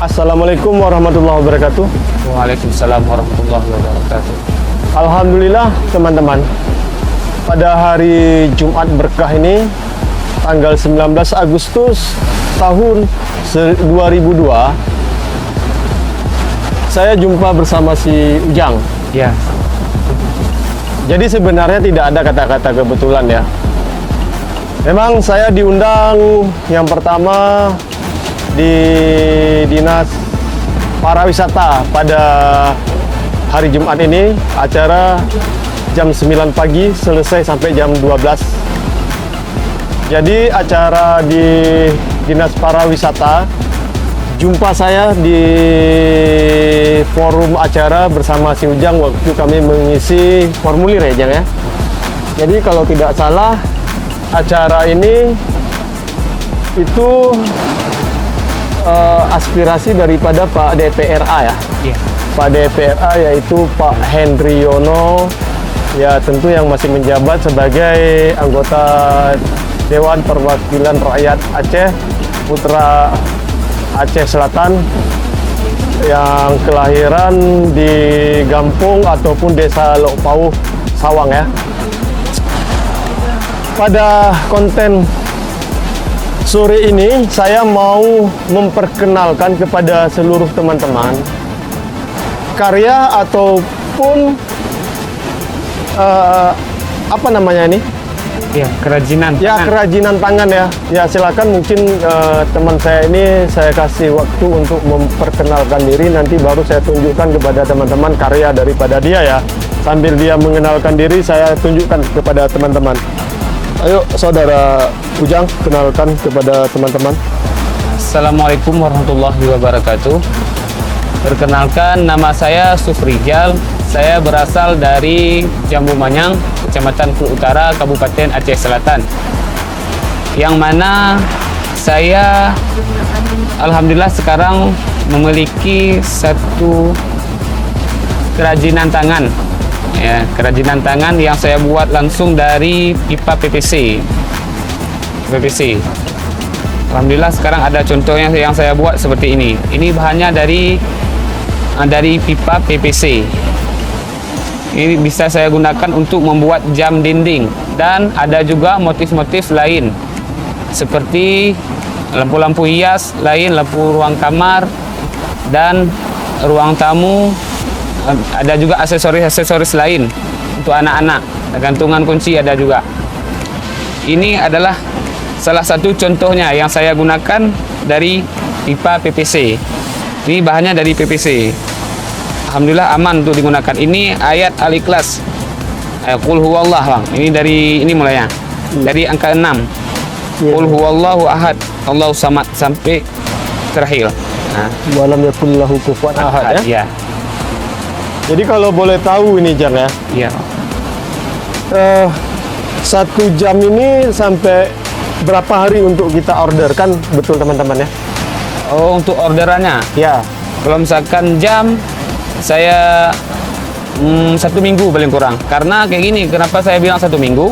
Assalamualaikum warahmatullahi wabarakatuh. Waalaikumsalam warahmatullahi wabarakatuh. Alhamdulillah teman-teman, pada hari Jumat berkah ini, tanggal 19 Agustus tahun 2002, saya jumpa bersama si Ujang. Ya, Jadi sebenarnya tidak ada kata-kata kebetulan ya. Memang saya diundang yang pertama di Dinas Pariwisata pada hari Jumat ini, acara jam 9 pagi selesai sampai jam 12. Jadi acara di Dinas Pariwisata, jumpa saya di forum acara bersama si Ujang waktu kami mengisi formulir ya Jang ya. Jadi kalau tidak salah, acara ini itu aspirasi daripada Pak DPRA ya. iya. Pak DPRA yaitu Pak Hendri Yono, ya tentu yang masih menjabat sebagai anggota Dewan Perwakilan Rakyat Aceh, Putra Aceh Selatan, yang kelahiran di Gampung ataupun Desa Lok Pauh, Sawang ya. Pada konten sore ini saya mau memperkenalkan kepada seluruh teman-teman karya ataupun apa namanya ini? Ya, kerajinan. Ya, kerajinan tangan ya. Ya, silakan mungkin teman saya ini saya kasih waktu untuk memperkenalkan diri, nanti baru saya tunjukkan kepada teman-teman karya daripada dia ya. Sambil dia mengenalkan diri, saya tunjukkan kepada teman-teman. Ayo, Saudara Ujang, kenalkan kepada teman-teman. Assalamualaikum warahmatullahi wabarakatuh. Perkenalkan, nama saya Sufrijal. Saya berasal dari Jambu Manyang, Kecamatan Pulau Utara, Kabupaten Aceh Selatan. Yang mana saya alhamdulillah sekarang memiliki satu kerajinan tangan. Ya, kerajinan tangan yang saya buat langsung dari pipa PVC. Alhamdulillah sekarang ada contohnya yang saya buat seperti ini. Ini bahannya dari pipa PVC. Ini bisa saya gunakan untuk membuat jam dinding, dan ada juga motif-motif lain seperti lampu-lampu hias lain, lampu ruang kamar dan ruang tamu. Ada juga aksesoris-aksesoris lain untuk anak-anak, gantungan kunci ada juga. Ini adalah salah satu contohnya yang saya gunakan dari pipa PVC. Ini bahannya dari PVC. Alhamdulillah aman untuk digunakan. Ini ayat Al-Ikhlas, Qul huwallah bang. Ini mulainya dari angka 6. Qul huwallahu ahad, Allahu samad sampai terakhir. Walam yakul lahu kufuwan ahad ya. Ya. Jadi kalau boleh tahu ini Jang ya, Iya. 1 jam ini sampai berapa hari untuk kita order, kan betul teman-teman ya? Oh, untuk orderannya. Ya. Kalau misalkan jam, saya 1 minggu paling kurang. Karena kayak gini, kenapa saya bilang 1 minggu?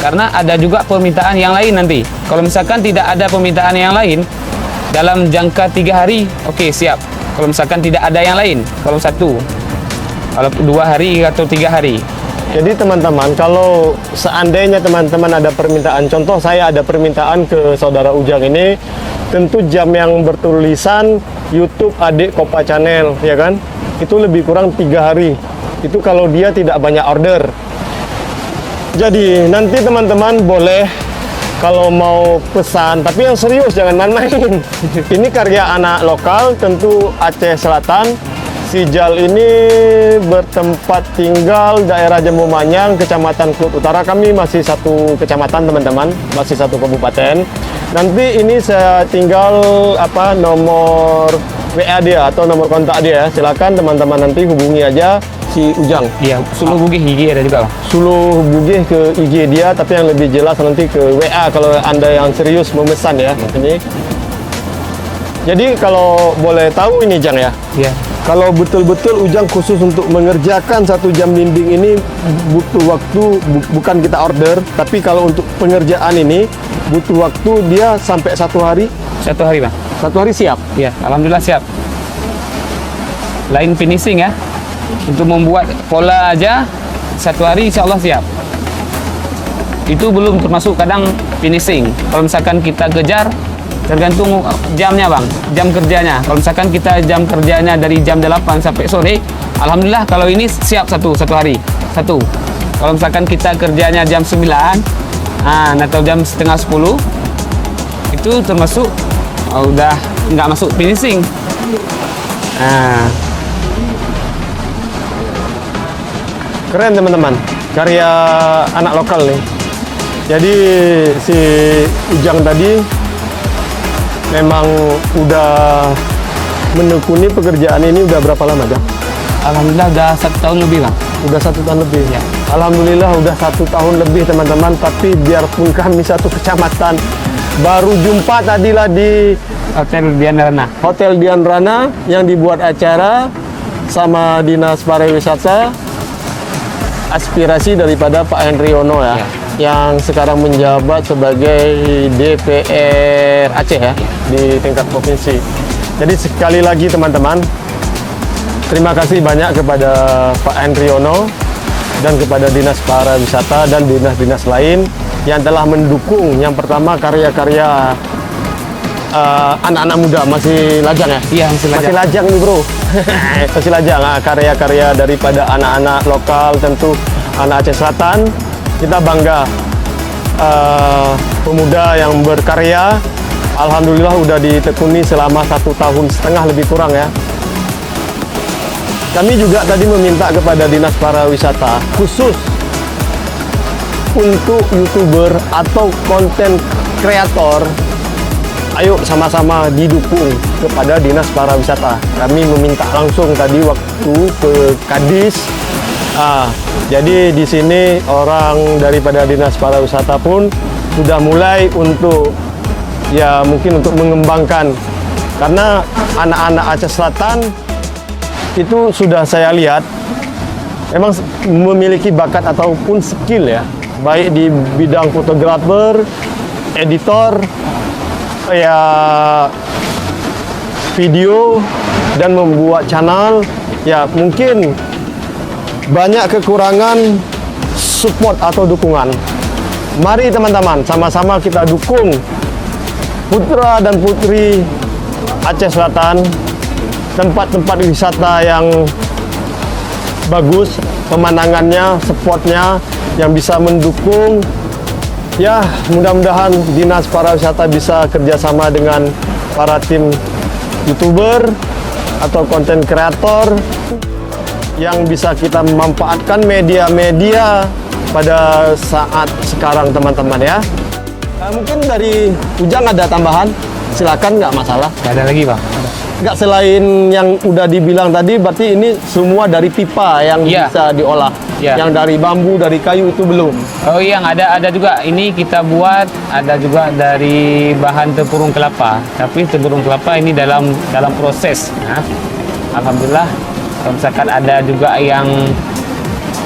Karena ada juga permintaan yang lain nanti. Kalau misalkan tidak ada permintaan yang lain dalam jangka 3 hari, oke, siap. Kalau misalkan tidak ada yang lain, kalau 2 hari atau 3 hari. Jadi teman-teman, kalau seandainya teman-teman ada permintaan, contoh saya ada permintaan ke Saudara Ujang ini, tentu jam yang bertulisan YouTube Adik Kopa Channel, ya kan? Itu lebih kurang 3 hari. Itu kalau dia tidak banyak order. Jadi nanti teman-teman boleh kalau mau pesan, tapi yang serius, jangan main-main. Ini karya anak lokal, tentu Aceh Selatan. Si Jal ini bertempat tinggal daerah Jambu Manyang, Kecamatan Klut Utara. Kami masih satu kecamatan teman-teman, masih satu kabupaten. Nanti ini saya tinggal nomor WA dia atau nomor kontak dia. Silakan teman-teman nanti hubungi aja si Ujang. Iya, Suluh Bugih gigi ada juga bang. Suluh Bugih ke IG dia, tapi yang lebih jelas nanti ke WA kalau Anda yang serius memesan ya. Ini. Jadi kalau boleh tahu ini Jang ya. Iya. Kalau betul-betul Ujang khusus untuk mengerjakan 1 jam dinding ini butuh waktu, bukan kita order, tapi kalau untuk pengerjaan ini butuh waktu dia sampai 1 hari. 1 hari bang. 1 hari siap. Ya, alhamdulillah siap. Lain finishing ya. Untuk membuat pola aja 1 hari insya Allah siap. Itu belum termasuk kadang finishing. Kalau misalkan kita kejar, tergantung jamnya bang, jam kerjanya. Kalau misalkan kita jam kerjanya dari jam 8 sampai sore, alhamdulillah kalau ini siap satu hari. Kalau misalkan kita kerjanya jam 9 atau jam setengah 10, itu termasuk udah nggak masuk finishing. Keren teman-teman, karya anak lokal nih. Jadi si Ujang tadi memang udah menekuni pekerjaan ini udah berapa lama, Jang? Alhamdulillah udah 1 tahun lebih bang. Udah 1 tahun lebih Ya. Alhamdulillah udah 1 tahun lebih teman-teman. Tapi biarpun kami satu kecamatan, baru jumpa tadilah di Hotel Dian Rana. Hotel Dian Rana yang dibuat acara sama Dinas Pariwisata, aspirasi daripada Pak Henry Yono ya, yang sekarang menjabat sebagai DPR Aceh ya, di tingkat provinsi. Jadi sekali lagi teman-teman, terima kasih banyak kepada Pak Henry Yono dan kepada Dinas Pariwisata dan dinas-dinas lain yang telah mendukung. Yang pertama karya-karya anak-anak muda, masih lajang ya? Iya, masih lajang nih bro. Masih lajang, karya-karya daripada anak-anak lokal, tentu anak Aceh Selatan. Kita bangga pemuda yang berkarya. Alhamdulillah udah ditekuni selama 1,5 tahun lebih kurang ya. Kami juga tadi meminta kepada Dinas Pariwisata khusus untuk YouTuber atau konten kreator, ayo sama-sama didukung kepada Dinas Pariwisata. Kami meminta langsung tadi waktu ke Kadis. Jadi di sini orang daripada Dinas Pariwisata pun sudah mulai untuk ya mungkin untuk mengembangkan, karena anak-anak Aceh Selatan itu sudah saya lihat memang memiliki bakat ataupun skill ya, baik di bidang fotografer, editor, ya video, dan membuat channel. Ya mungkin banyak kekurangan support atau dukungan. Mari teman-teman sama-sama kita dukung putra dan putri Aceh Selatan, tempat-tempat wisata yang bagus, pemandangannya, supportnya yang bisa mendukung. Ya, mudah-mudahan Dinas Pariwisata bisa kerjasama dengan para tim YouTuber atau konten kreator yang bisa kita memanfaatkan media-media pada saat sekarang teman-teman ya. Mungkin dari Ujang ada tambahan, silakan, nggak masalah. Nggak ada lagi bang. Nggak, selain yang udah dibilang tadi, berarti ini semua dari pipa yang bisa diolah. Yang dari bambu, dari kayu itu belum? Oh iya, ada juga. Ini kita buat, ada juga dari bahan tempurung kelapa. Tapi tempurung kelapa ini dalam proses. Nah, alhamdulillah, kalau misalkan ada juga yang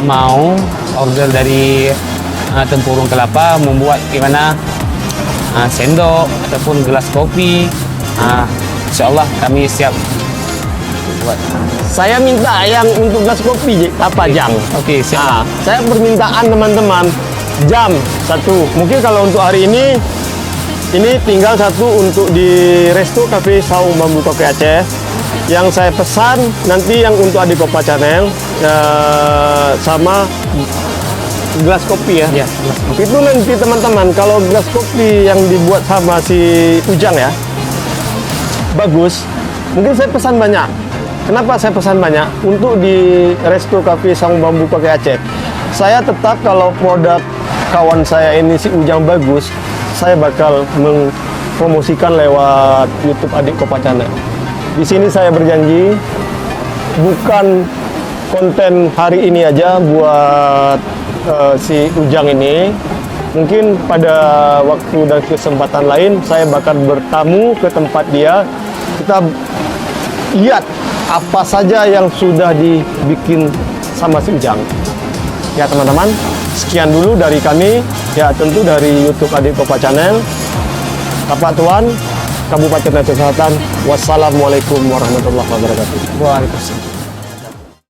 mau order dari tempurung kelapa, membuat gimana sendok ataupun gelas kopi, insya Allah kami siap buat. Saya minta yang untuk gelas kopi apa, Jang? Oke, siap. Saya permintaan teman-teman jam 1. Mungkin kalau untuk hari ini tinggal 1 untuk di Resto Cafe Saung Bambu Kopi Aceh. Yang saya pesan nanti yang untuk Adik Kopa Channel sama gelas kopi ya. Iya, gelas kopi. Itu nanti teman-teman, kalau gelas kopi yang dibuat sama si Ujang ya, bagus. Mungkin saya pesan banyak. Kenapa saya pesan banyak? Untuk di Resto Cafe Saung Bambu Kopi Aceh. Saya tetap kalau produk kawan saya ini si Ujang bagus, saya bakal mempromosikan lewat YouTube Adik Kopa Channel. Di sini saya berjanji bukan konten hari ini aja buat si Ujang ini. Mungkin pada waktu dan kesempatan lain saya bakal bertamu ke tempat dia. Kita lihat apa saja yang sudah dibikin sama si Ujang. Ya teman-teman, sekian dulu dari kami. Ya tentu dari YouTube Adik Kopa Channel. Bapak Tuan, Kabupaten Aceh Selatan. Wassalamualaikum warahmatullahi wabarakatuh. Waalaikumsalam.